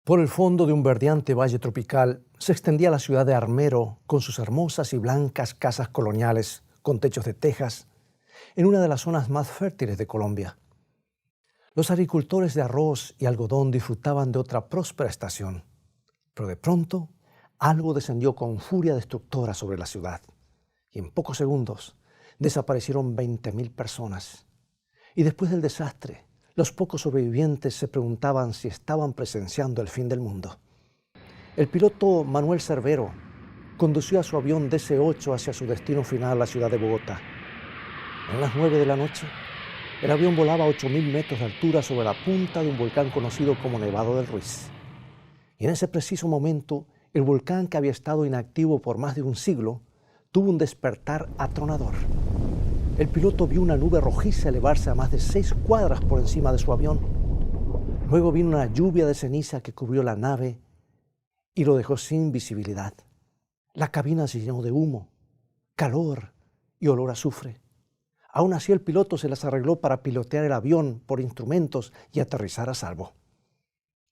Por el fondo de un verdeante valle tropical se extendía la ciudad de Armero con sus hermosas y blancas casas coloniales con techos de tejas en una de las zonas más fértiles de Colombia. Los agricultores de arroz y algodón disfrutaban de otra próspera estación, pero de pronto algo descendió con furia destructora sobre la ciudad y en pocos segundos desaparecieron 20.000 personas. Y después del desastre, los pocos sobrevivientes se preguntaban si estaban presenciando el fin del mundo. El piloto Manuel Cervero condució a su avión DC-8 hacia su destino final, la ciudad de Bogotá. Eran las 9 de la noche. El avión volaba a 8.000 metros de altura sobre la punta de un volcán conocido como Nevado del Ruiz. Y en ese preciso momento, el volcán, que había estado inactivo por más de un siglo, tuvo un despertar atronador. El piloto vio una nube rojiza elevarse a más de 6 cuadras por encima de su avión. Luego vino una lluvia de ceniza que cubrió la nave y lo dejó sin visibilidad. La cabina se llenó de humo, calor y olor a azufre. Aún así, el piloto se las arregló para pilotear el avión por instrumentos y aterrizar a salvo.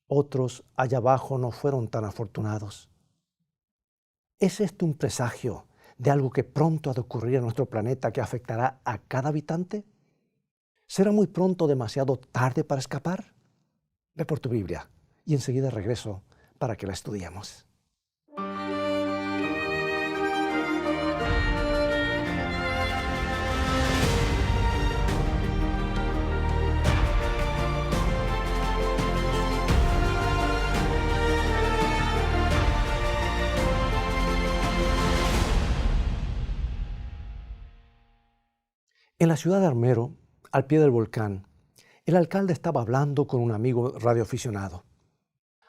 Otros allá abajo no fueron tan afortunados. ¿Es esto un presagio de algo que pronto ha de ocurrir en nuestro planeta que afectará a cada habitante? ¿Será muy pronto demasiado tarde para escapar? Ve por tu Biblia y enseguida regreso para que la estudiemos. En la ciudad de Armero, al pie del volcán, el alcalde estaba hablando con un amigo radioaficionado.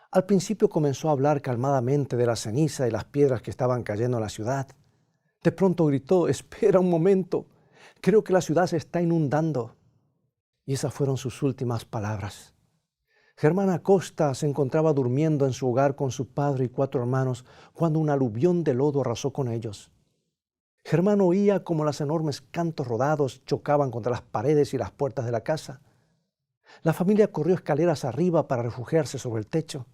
Al principio comenzó a hablar calmadamente de la ceniza y las piedras que estaban cayendo en la ciudad. De pronto gritó: «Espera un momento, creo que la ciudad se está inundando». Y esas fueron sus últimas palabras. Germán Acosta se encontraba durmiendo en su hogar con su padre y 4 hermanos cuando un aluvión de lodo arrasó con ellos. Germán oía cómo los enormes cantos rodados chocaban contra las paredes y las puertas de la casa. La familia corrió escaleras arriba para refugiarse sobre el techo.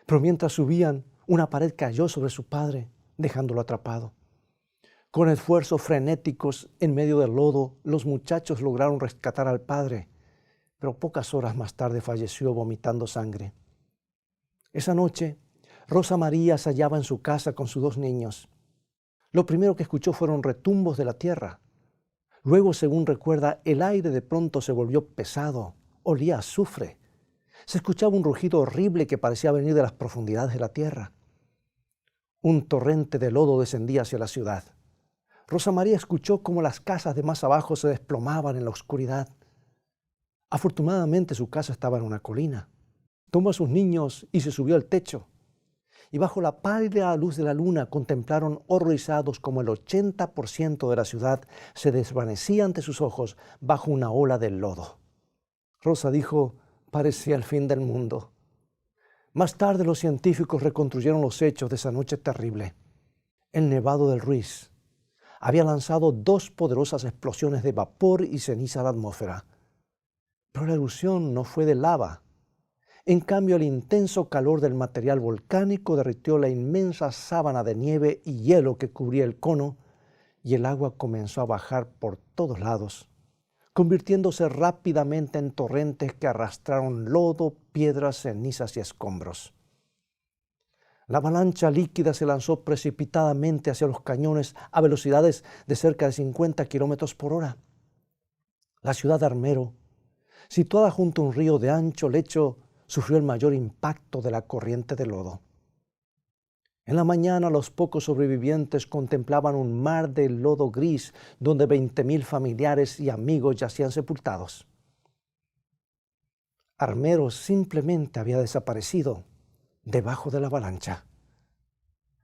Pero mientras subían, una pared cayó sobre su padre, dejándolo atrapado. Con esfuerzos frenéticos en medio del lodo, los muchachos lograron rescatar al padre, pero pocas horas más tarde falleció vomitando sangre. Esa noche, Rosa María se hallaba en su casa con sus 2 niños. Lo primero que escuchó fueron retumbos de la tierra. Luego, según recuerda, el aire de pronto se volvió pesado, olía a azufre. Se escuchaba un rugido horrible que parecía venir de las profundidades de la tierra. Un torrente de lodo descendía hacia la ciudad. Rosa María escuchó cómo las casas de más abajo se desplomaban en la oscuridad. Afortunadamente su casa estaba en una colina. Tomó a sus niños y se subió al techo. Y bajo la pálida luz de la luna contemplaron horrorizados como el 80% de la ciudad se desvanecía ante sus ojos bajo una ola de lodo. Rosa dijo: «Parecía el fin del mundo». Más tarde los científicos reconstruyeron los hechos de esa noche terrible. El Nevado del Ruiz había lanzado 2 poderosas explosiones de vapor y ceniza a la atmósfera. Pero la erupción no fue de lava. En cambio, el intenso calor del material volcánico derritió la inmensa sábana de nieve y hielo que cubría el cono, y el agua comenzó a bajar por todos lados, convirtiéndose rápidamente en torrentes que arrastraron lodo, piedras, cenizas y escombros. La avalancha líquida se lanzó precipitadamente hacia los cañones a velocidades de cerca de 50 kilómetros por hora. La ciudad de Armero, situada junto a un río de ancho lecho, sufrió el mayor impacto de la corriente de lodo. En la mañana, los pocos sobrevivientes contemplaban un mar de lodo gris donde 20.000 familiares y amigos yacían sepultados. Armero simplemente había desaparecido debajo de la avalancha.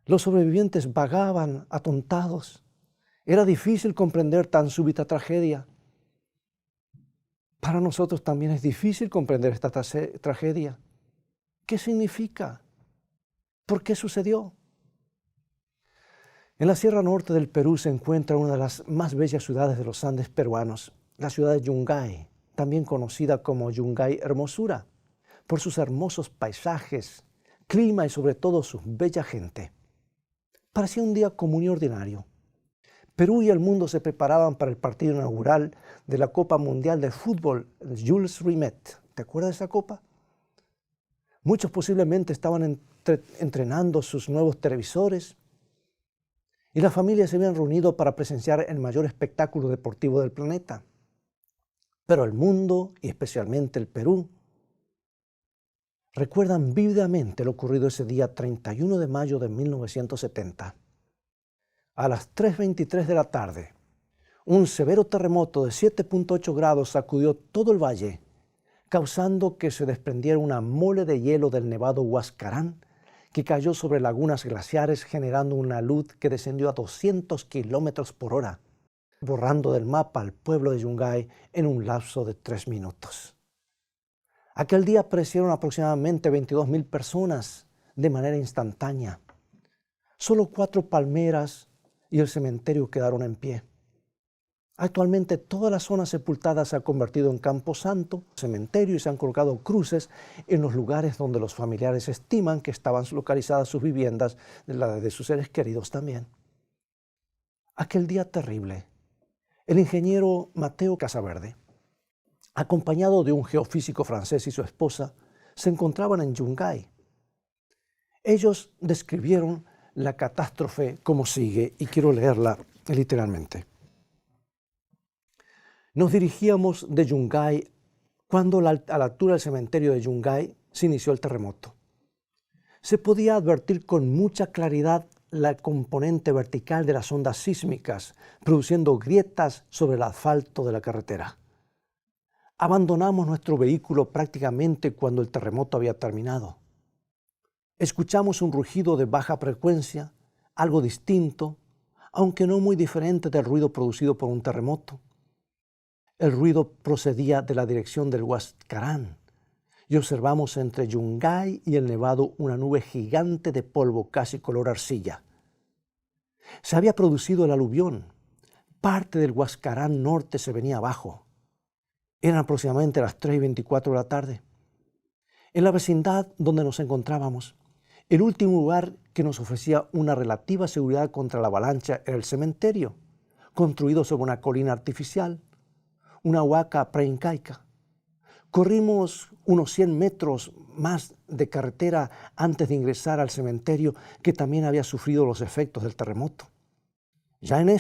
Los sobrevivientes vagaban atontados. Era difícil comprender tan súbita tragedia. Para nosotros también es difícil comprender esta tragedia. ¿Qué significa? ¿Por qué sucedió? En la Sierra Norte del Perú se encuentra una de las más bellas ciudades de los Andes peruanos, la ciudad de Yungay, también conocida como Yungay Hermosura, por sus hermosos paisajes, clima y sobre todo su bella gente. Parecía un día común y ordinario. Perú y el mundo se preparaban para el partido inaugural de la Copa Mundial de Fútbol, Jules Rimet. ¿Te acuerdas de esa copa? Muchos posiblemente estaban entrenando sus nuevos televisores y las familias se habían reunido para presenciar el mayor espectáculo deportivo del planeta. Pero el mundo, y especialmente el Perú, recuerdan vívidamente lo ocurrido ese día 31 de mayo de 1970. A las 3:23 de la tarde, un severo terremoto de 7.8 grados sacudió todo el valle, causando que se desprendiera una mole de hielo del nevado Huascarán que cayó sobre lagunas glaciares generando una luz que descendió a 200 kilómetros por hora, borrando del mapa al pueblo de Yungay en un lapso de 3 minutos. Aquel día perecieron aproximadamente 22.000 personas de manera instantánea. Solo 4 palmeras y el cementerio quedaron en pie. Actualmente toda la zona sepultada se ha convertido en camposanto, cementerio, y se han colocado cruces en los lugares donde los familiares estiman que estaban localizadas sus viviendas, las de sus seres queridos también. Aquel día terrible, el ingeniero Mateo Casaverde, acompañado de un geofísico francés y su esposa, se encontraban en Yungay. Ellos describieron la catástrofe como sigue, y quiero leerla literalmente. Nos dirigíamos de Yungay cuando a la altura del cementerio de Yungay se inició el terremoto. Se podía advertir con mucha claridad la componente vertical de las ondas sísmicas, produciendo grietas sobre el asfalto de la carretera. Abandonamos nuestro vehículo prácticamente cuando el terremoto había terminado. Escuchamos un rugido de baja frecuencia, algo distinto, aunque no muy diferente del ruido producido por un terremoto. El ruido procedía de la dirección del Huascarán y observamos entre Yungay y el Nevado una nube gigante de polvo casi color arcilla. Se había producido el aluvión. Parte del Huascarán norte se venía abajo. Eran aproximadamente las 3:24 de la tarde. En la vecindad donde nos encontrábamos, el último lugar que nos ofrecía una relativa seguridad contra la avalancha era el cementerio, construido sobre una colina artificial, una huaca preincaica. Corrimos unos 100 metros más de carretera antes de ingresar al cementerio, que también había sufrido los efectos del terremoto. Ya en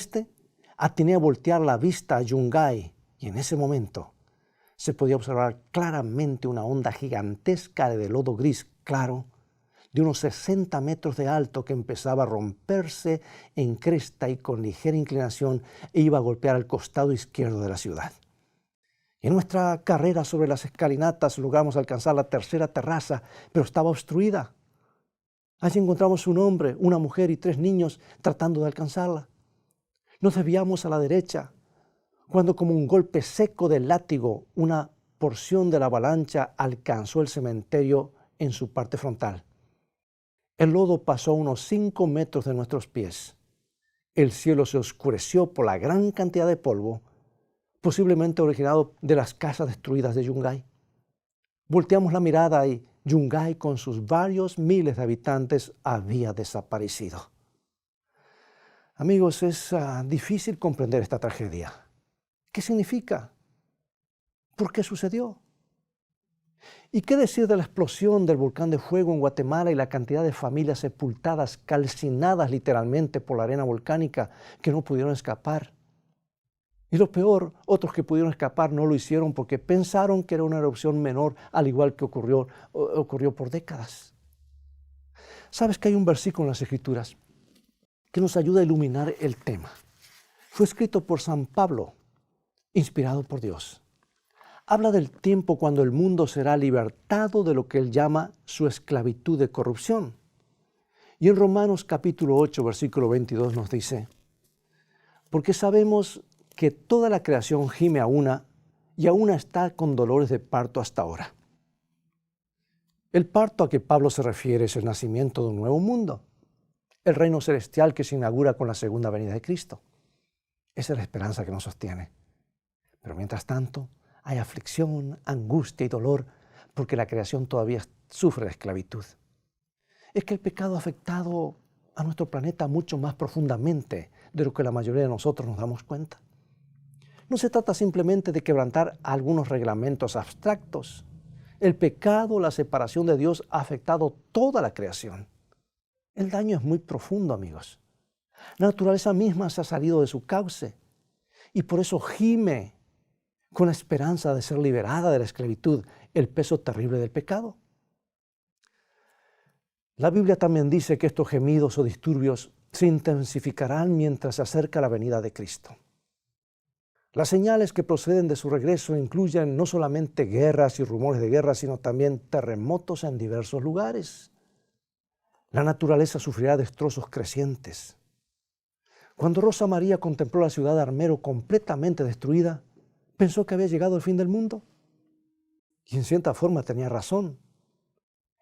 atiné a voltear la vista a Yungay y en ese momento se podía observar claramente una onda gigantesca de lodo gris claro, de unos 60 metros de alto, que empezaba a romperse en cresta y con ligera inclinación e iba a golpear al costado izquierdo de la ciudad. En nuestra carrera sobre las escalinatas logramos alcanzar la tercera terraza, pero estaba obstruida. Allí encontramos un hombre, una mujer y 3 niños tratando de alcanzarla. Nos desviamos a la derecha, cuando como un golpe seco del látigo, una porción de la avalancha alcanzó el cementerio en su parte frontal. El lodo pasó a unos 5 metros de nuestros pies. El cielo se oscureció por la gran cantidad de polvo, posiblemente originado de las casas destruidas de Yungay. Volteamos la mirada y Yungay, con sus varios miles de habitantes, había desaparecido. Amigos, es difícil comprender esta tragedia. ¿Qué significa? ¿Por qué sucedió? ¿Y qué decir de la explosión del volcán de fuego en Guatemala y la cantidad de familias sepultadas, calcinadas literalmente por la arena volcánica, que no pudieron escapar? Y lo peor, otros que pudieron escapar no lo hicieron porque pensaron que era una erupción menor, al igual que ocurrió por décadas. ¿Sabes que hay un versículo en las Escrituras que nos ayuda a iluminar el tema? Fue escrito por San Pablo, inspirado por Dios. Habla del tiempo cuando el mundo será libertado de lo que él llama su esclavitud de corrupción. Y en Romanos capítulo 8, versículo 22 nos dice: porque sabemos que toda la creación gime a una y aún está con dolores de parto hasta ahora. El parto a que Pablo se refiere es el nacimiento de un nuevo mundo, el reino celestial que se inaugura con la segunda venida de Cristo. Esa es la esperanza que nos sostiene. Pero mientras tanto, hay aflicción, angustia y dolor porque la creación todavía sufre la esclavitud. Es que el pecado ha afectado a nuestro planeta mucho más profundamente de lo que la mayoría de nosotros nos damos cuenta. No se trata simplemente de quebrantar algunos reglamentos abstractos. El pecado, la separación de Dios, ha afectado toda la creación. El daño es muy profundo, amigos. La naturaleza misma se ha salido de su cauce y por eso gime con la esperanza de ser liberada de la esclavitud, el peso terrible del pecado. La Biblia también dice que estos gemidos o disturbios se intensificarán mientras se acerca la venida de Cristo. Las señales que proceden de su regreso incluyen no solamente guerras y rumores de guerra, sino también terremotos en diversos lugares. La naturaleza sufrirá destrozos crecientes. Cuando Rosa María contempló la ciudad de Armero completamente destruida, pensó que había llegado el fin del mundo. Y en cierta forma tenía razón.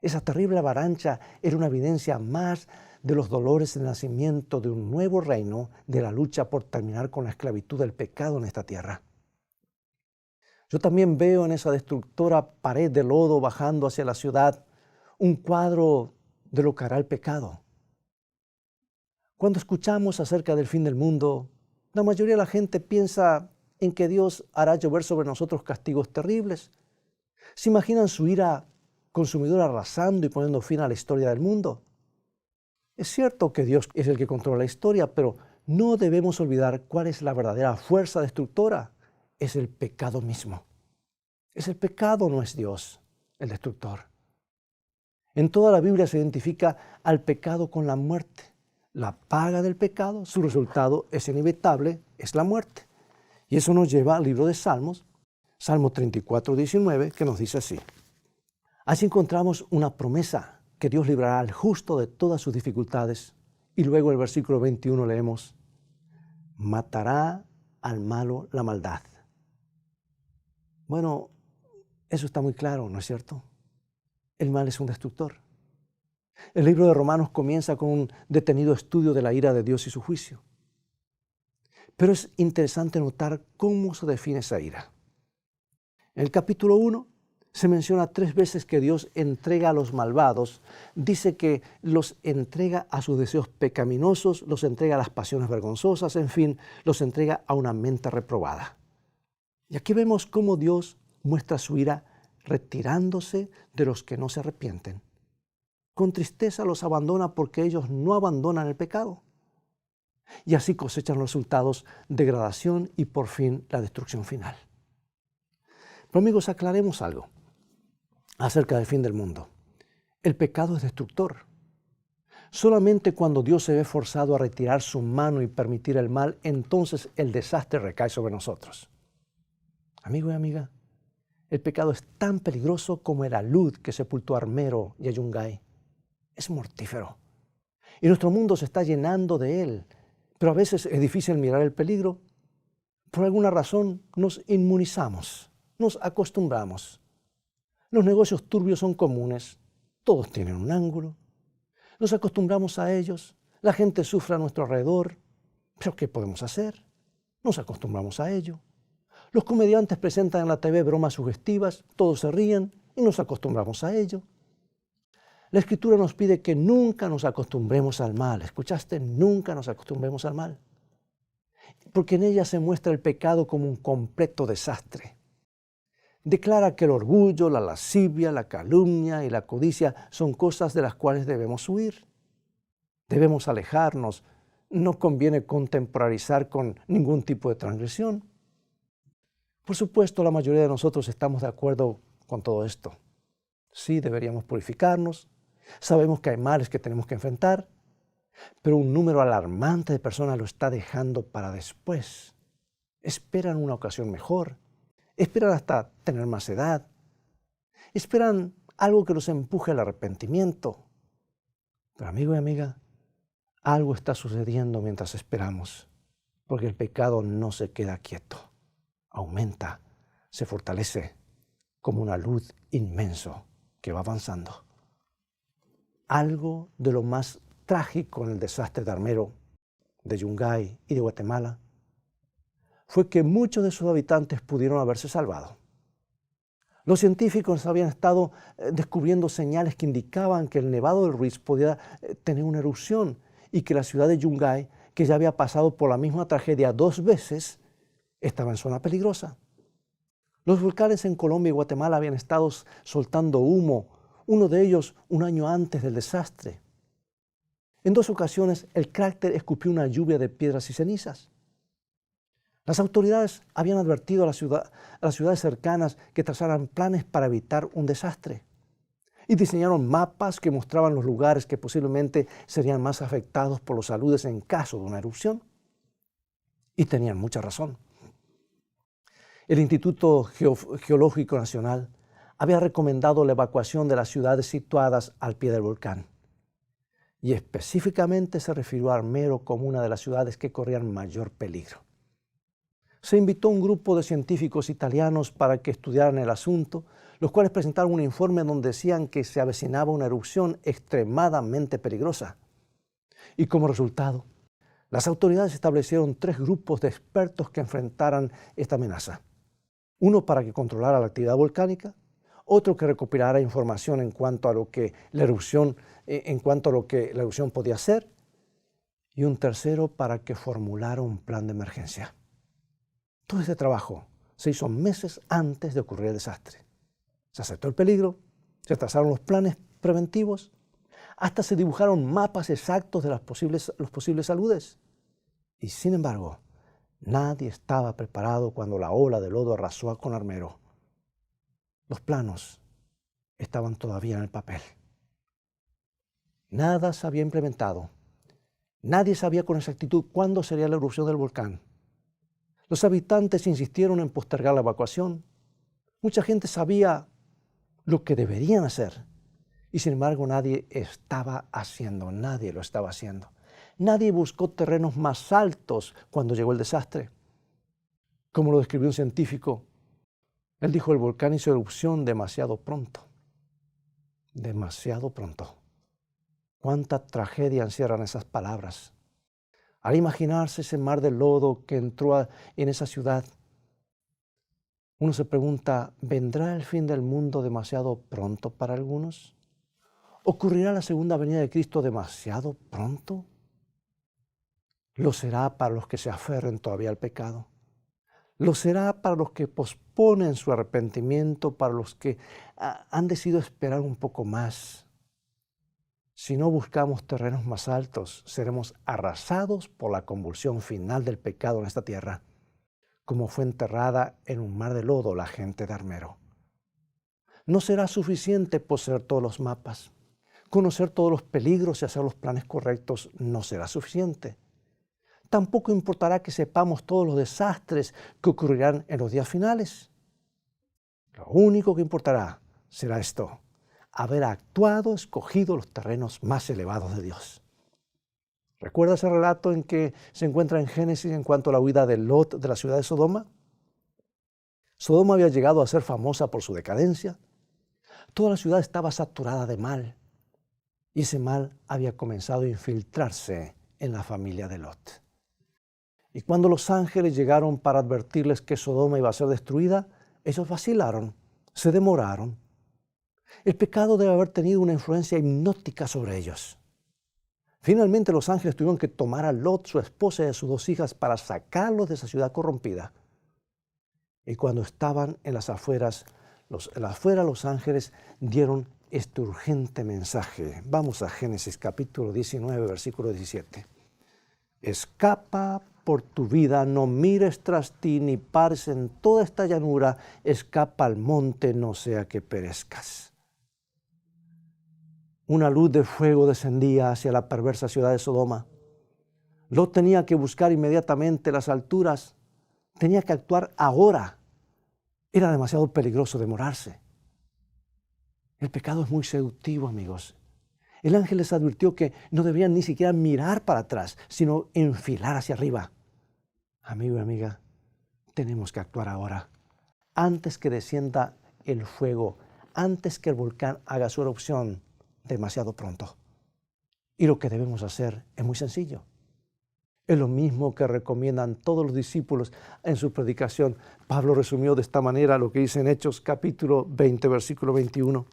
Esa terrible avalancha era una evidencia más de los dolores del nacimiento de un nuevo reino, de la lucha por terminar con la esclavitud del pecado en esta tierra. Yo también veo en esa destructora pared de lodo bajando hacia la ciudad un cuadro de lo que hará el pecado. Cuando escuchamos acerca del fin del mundo, la mayoría de la gente piensa en que Dios hará llover sobre nosotros castigos terribles. ¿Se imaginan su ira consumidora arrasando y poniendo fin a la historia del mundo? Es cierto que Dios es el que controla la historia, pero no debemos olvidar cuál es la verdadera fuerza destructora. Es el pecado mismo. Es el pecado, no es Dios, el destructor. En toda la Biblia se identifica al pecado con la muerte. La paga del pecado, su resultado es inevitable, es la muerte. Y eso nos lleva al libro de Salmos, Salmo 34, 19, que nos dice así. Allí encontramos una promesa que Dios librará al justo de todas sus dificultades. Y luego el versículo 21 leemos, matará al malo la maldad. Bueno, eso está muy claro, ¿no es cierto? El mal es un destructor. El libro de Romanos comienza con un detenido estudio de la ira de Dios y su juicio. Pero es interesante notar cómo se define esa ira. En el capítulo 1 se menciona 3 veces que Dios entrega a los malvados. Dice que los entrega a sus deseos pecaminosos, los entrega a las pasiones vergonzosas, en fin, los entrega a una mente reprobada. Y aquí vemos cómo Dios muestra su ira retirándose de los que no se arrepienten. Con tristeza los abandona porque ellos no abandonan el pecado. Y así cosechan los resultados, degradación y por fin la destrucción final. Pero amigos, aclaremos algo acerca del fin del mundo. El pecado es destructor. Solamente cuando Dios se ve forzado a retirar su mano y permitir el mal, entonces el desastre recae sobre nosotros. Amigo y amiga, el pecado es tan peligroso como el alud que sepultó a Armero y a Yungay. Es mortífero. Y nuestro mundo se está llenando de él. Pero a veces es difícil mirar el peligro. Por alguna razón nos inmunizamos, nos acostumbramos. Los negocios turbios son comunes, todos tienen un ángulo. Nos acostumbramos a ellos, la gente sufre a nuestro alrededor. ¿Pero qué podemos hacer? Nos acostumbramos a ello. Los comediantes presentan en la TV bromas sugestivas, todos se ríen y nos acostumbramos a ello. La Escritura nos pide que nunca nos acostumbremos al mal. ¿Escuchaste? Nunca nos acostumbremos al mal. Porque en ella se muestra el pecado como un completo desastre. Declara que el orgullo, la lascivia, la calumnia y la codicia son cosas de las cuales debemos huir. Debemos alejarnos. No conviene contemporarizar con ningún tipo de transgresión. Por supuesto, la mayoría de nosotros estamos de acuerdo con todo esto. Sí, deberíamos purificarnos. Sabemos que hay males que tenemos que enfrentar, pero un número alarmante de personas lo está dejando para después. Esperan una ocasión mejor, esperan hasta tener más edad, esperan algo que los empuje al arrepentimiento. Pero amigo y amiga, algo está sucediendo mientras esperamos, porque el pecado no se queda quieto, aumenta, se fortalece como una luz inmenso que va avanzando. Algo de lo más trágico en el desastre de Armero, de Yungay y de Guatemala fue que muchos de sus habitantes pudieron haberse salvado. Los científicos habían estado descubriendo señales que indicaban que el Nevado del Ruiz podía tener una erupción y que la ciudad de Yungay, que ya había pasado por la misma tragedia 2 veces, estaba en zona peligrosa. Los volcanes en Colombia y Guatemala habían estado soltando humo, uno de ellos un año antes del desastre. En 2 ocasiones el cráter escupió una lluvia de piedras y cenizas. Las autoridades habían advertido a las ciudades cercanas que trazaran planes para evitar un desastre y diseñaron mapas que mostraban los lugares que posiblemente serían más afectados por los aludes en caso de una erupción. Y tenían mucha razón. El Instituto Geológico Nacional había recomendado la evacuación de las ciudades situadas al pie del volcán. Y específicamente se refirió a Armero como una de las ciudades que corrían mayor peligro. Se invitó a un grupo de científicos italianos para que estudiaran el asunto, los cuales presentaron un informe donde decían que se avecinaba una erupción extremadamente peligrosa. Y como resultado, las autoridades establecieron 3 grupos de expertos que enfrentaran esta amenaza. Uno para que controlara la actividad volcánica, otro que recopilara información en cuanto a lo que la erupción podía hacer, y un tercero para que formulara un plan de emergencia. Todo este trabajo se hizo meses antes de ocurrir el desastre. Se aceptó el peligro, se trazaron los planes preventivos, hasta se dibujaron mapas exactos de los posibles aludes. Y sin embargo, nadie estaba preparado cuando la ola de lodo arrasó con Armero. Los planos estaban todavía en el papel. Nada se había implementado. Nadie sabía con exactitud cuándo sería la erupción del volcán. Los habitantes insistieron en postergar la evacuación. Mucha gente sabía lo que deberían hacer y sin embargo nadie lo estaba haciendo. Nadie buscó terrenos más altos cuando llegó el desastre. Como lo describió un científico, él dijo: el volcán hizo erupción demasiado pronto. Demasiado pronto. ¿Cuánta tragedia encierran esas palabras? Al imaginarse ese mar de lodo que entró en esa ciudad, uno se pregunta, ¿vendrá el fin del mundo demasiado pronto para algunos? ¿Ocurrirá la segunda venida de Cristo demasiado pronto? ¿Lo será para los que se aferren todavía al pecado? ¿Lo será para los que posponen su arrepentimiento, para los que han decidido esperar un poco más? Si no buscamos terrenos más altos, seremos arrasados por la convulsión final del pecado en esta tierra, como fue enterrada en un mar de lodo la gente de Armero. No será suficiente poseer todos los mapas. Conocer todos los peligros y hacer los planes correctos no será suficiente. Tampoco importará que sepamos todos los desastres que ocurrirán en los días finales. Lo único que importará será esto: haber escogido los terrenos más elevados de Dios. ¿Recuerda ese relato en que se encuentra en Génesis en cuanto a la huida de Lot de la ciudad de Sodoma? Sodoma había llegado a ser famosa por su decadencia. Toda la ciudad estaba saturada de mal. Y ese mal había comenzado a infiltrarse en la familia de Lot. Y cuando los ángeles llegaron para advertirles que Sodoma iba a ser destruida, ellos vacilaron, se demoraron. El pecado debe haber tenido una influencia hipnótica sobre ellos. Finalmente los ángeles tuvieron que tomar a Lot, su esposa y a sus 2 hijas para sacarlos de esa ciudad corrompida. Y cuando estaban en las afueras, los ángeles dieron este urgente mensaje. Vamos a Génesis capítulo 19, versículo 17. Escapa por tu vida, no mires tras ti, ni pares en toda esta llanura, escapa al monte, no sea que perezcas. Una luz de fuego descendía hacia la perversa ciudad de Sodoma. Lot tenía que buscar inmediatamente las alturas, tenía que actuar ahora. Era demasiado peligroso demorarse. El pecado es muy seductivo, amigos. El ángel les advirtió que no debían ni siquiera mirar para atrás, sino enfilar hacia arriba. Amigo y amiga, tenemos que actuar ahora, antes que descienda el fuego, antes que el volcán haga su erupción demasiado pronto. Y lo que debemos hacer es muy sencillo. Es lo mismo que recomiendan todos los discípulos en su predicación. Pablo resumió de esta manera lo que dice en Hechos capítulo 20, versículo 21.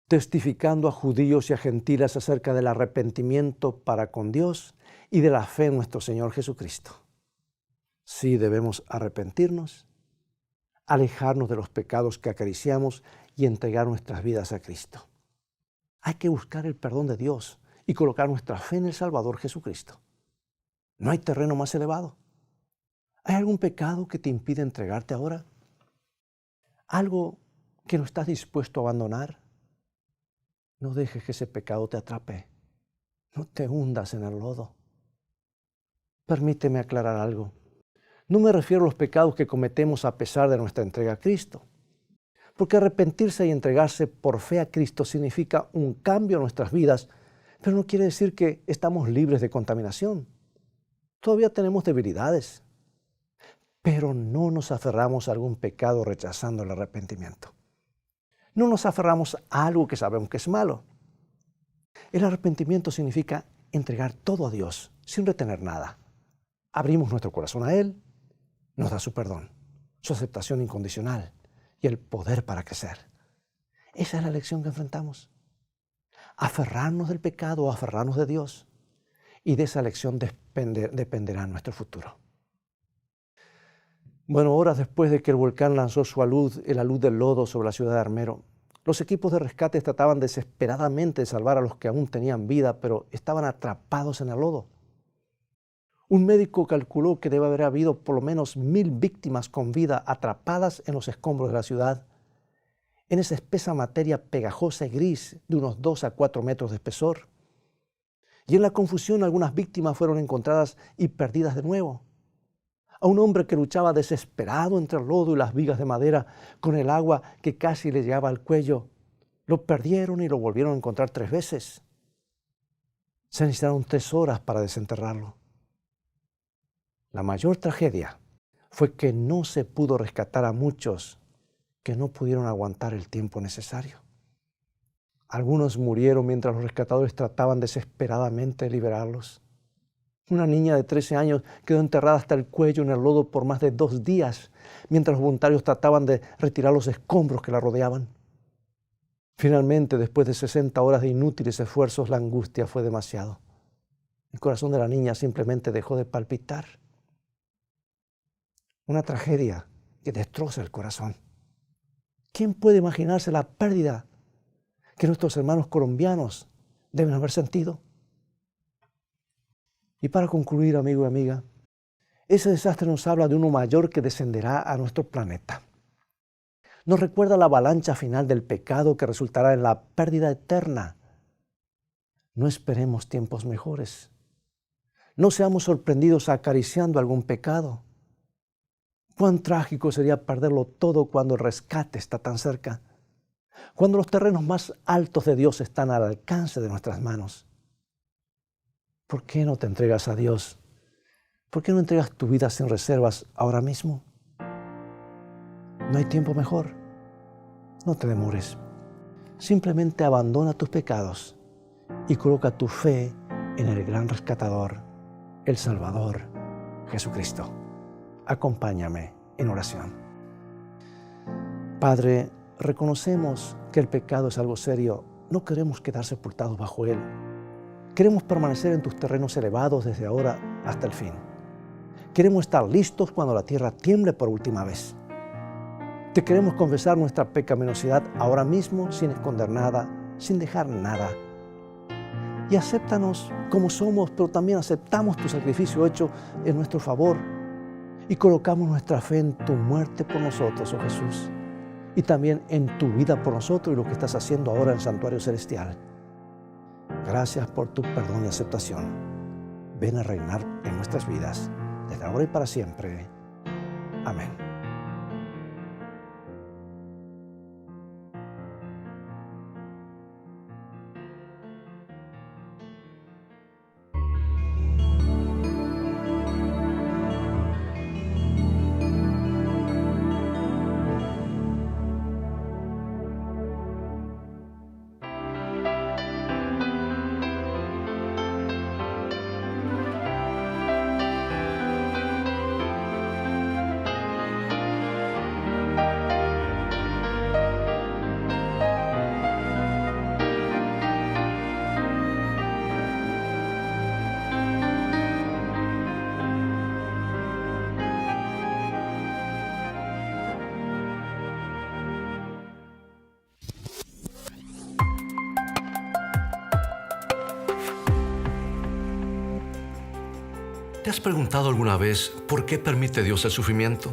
Testificando a judíos y a gentiles acerca del arrepentimiento para con Dios y de la fe en nuestro Señor Jesucristo. Sí, debemos arrepentirnos, alejarnos de los pecados que acariciamos y entregar nuestras vidas a Cristo. Hay que buscar el perdón de Dios y colocar nuestra fe en el Salvador Jesucristo. No hay terreno más elevado. ¿Hay algún pecado que te impide entregarte ahora? ¿Algo que no estás dispuesto a abandonar? No dejes que ese pecado te atrape. No te hundas en el lodo. Permíteme aclarar algo. No me refiero a los pecados que cometemos a pesar de nuestra entrega a Cristo. Porque arrepentirse y entregarse por fe a Cristo significa un cambio en nuestras vidas, pero no quiere decir que estamos libres de contaminación. Todavía tenemos debilidades, pero no nos aferramos a algún pecado rechazando el arrepentimiento. No nos aferramos a algo que sabemos que es malo. El arrepentimiento significa entregar todo a Dios sin retener nada. Abrimos nuestro corazón a Él, nos da su perdón, su aceptación incondicional y el poder para crecer. Esa es la lección que enfrentamos. Aferrarnos del pecado o aferrarnos de Dios. Y de esa lección dependerá nuestro futuro. Bueno, horas después de que el volcán lanzó la luz del lodo sobre la ciudad de Armero, los equipos de rescate trataban desesperadamente de salvar a los que aún tenían vida, pero estaban atrapados en el lodo. Un médico calculó que debe haber habido por lo menos 1,000 víctimas con vida atrapadas en los escombros de la ciudad, en esa espesa materia pegajosa y gris de unos 2 a 4 metros de espesor. Y en la confusión algunas víctimas fueron encontradas y perdidas de nuevo. A un hombre que luchaba desesperado entre el lodo y las vigas de madera con el agua que casi le llegaba al cuello, lo perdieron y lo volvieron a encontrar 3 veces. Se necesitaron 3 horas para desenterrarlo. La mayor tragedia fue que no se pudo rescatar a muchos que no pudieron aguantar el tiempo necesario. Algunos murieron mientras los rescatadores trataban desesperadamente de liberarlos. Una niña de 13 años quedó enterrada hasta el cuello en el lodo por más de 2 días, mientras los voluntarios trataban de retirar los escombros que la rodeaban. Finalmente, después de 60 horas de inútiles esfuerzos, la angustia fue demasiado. El corazón de la niña simplemente dejó de palpitar. Una tragedia que destroza el corazón. ¿Quién puede imaginarse la pérdida que nuestros hermanos colombianos deben haber sentido? Y para concluir, amigo y amiga, ese desastre nos habla de uno mayor que descenderá a nuestro planeta. Nos recuerda la avalancha final del pecado que resultará en la pérdida eterna. No esperemos tiempos mejores. No seamos sorprendidos acariciando algún pecado. Cuán trágico sería perderlo todo cuando el rescate está tan cerca, cuando los terrenos más altos de Dios están al alcance de nuestras manos. ¿Por qué no te entregas a Dios? ¿Por qué no entregas tu vida sin reservas ahora mismo? No hay tiempo mejor. No te demores. Simplemente abandona tus pecados y coloca tu fe en el gran rescatador, el Salvador, Jesucristo. Acompáñame en oración. Padre, reconocemos que el pecado es algo serio. No queremos quedar sepultados bajo él. Queremos permanecer en tus terrenos elevados desde ahora hasta el fin. Queremos estar listos cuando la tierra tiemble por última vez. Te queremos confesar nuestra pecaminosidad ahora mismo sin esconder nada, sin dejar nada. Y acéptanos como somos, pero también aceptamos tu sacrificio hecho en nuestro favor. Y colocamos nuestra fe en tu muerte por nosotros, oh Jesús, y también en tu vida por nosotros y lo que estás haciendo ahora en el santuario celestial. Gracias por tu perdón y aceptación. Ven a reinar en nuestras vidas, desde ahora y para siempre. Amén. ¿Te has preguntado alguna vez por qué permite Dios el sufrimiento?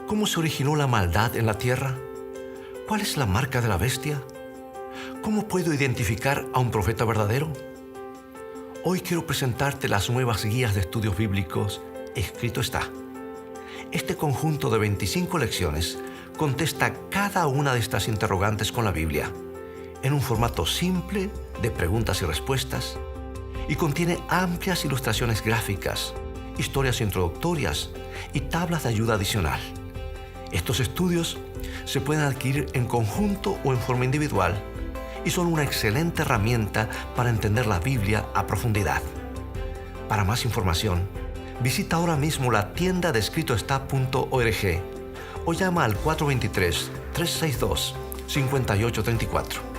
¿Cómo se originó la maldad en la tierra? ¿Cuál es la marca de la bestia? ¿Cómo puedo identificar a un profeta verdadero? Hoy quiero presentarte las nuevas guías de estudios bíblicos, Escrito está. Este conjunto de 25 lecciones contesta cada una de estas interrogantes con la Biblia, en un formato simple de preguntas y respuestas, y contiene amplias ilustraciones gráficas, historias introductorias y tablas de ayuda adicional. Estos estudios se pueden adquirir en conjunto o en forma individual y son una excelente herramienta para entender la Biblia a profundidad. Para más información, visita ahora mismo la tienda de escritoestá.org o llama al 423-362-5834.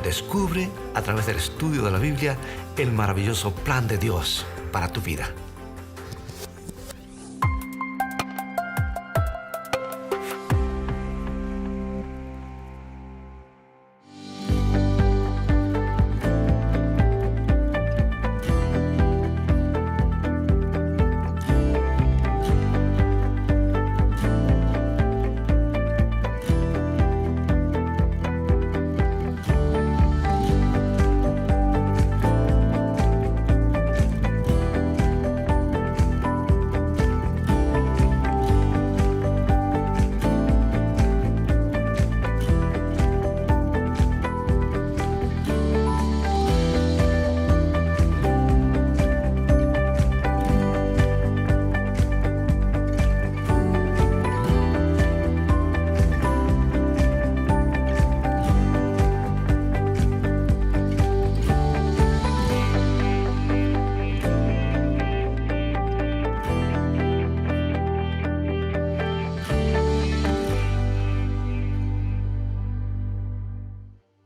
Descubre a través del estudio de la Biblia el maravilloso plan de Dios para tu vida.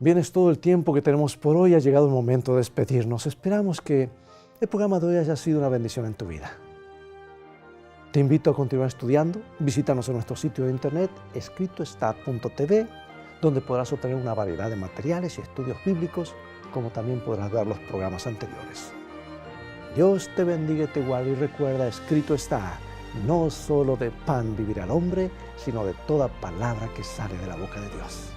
Bien, es todo el tiempo que tenemos por hoy. Ha llegado el momento de despedirnos. Esperamos que el programa de hoy haya sido una bendición en tu vida. Te invito a continuar estudiando. Visítanos en nuestro sitio de internet, escritoestá.tv, donde podrás obtener una variedad de materiales y estudios bíblicos, como también podrás ver los programas anteriores. Dios te bendiga y te guarde, y recuerda, escrito está, no solo de pan vivirá el hombre, sino de toda palabra que sale de la boca de Dios.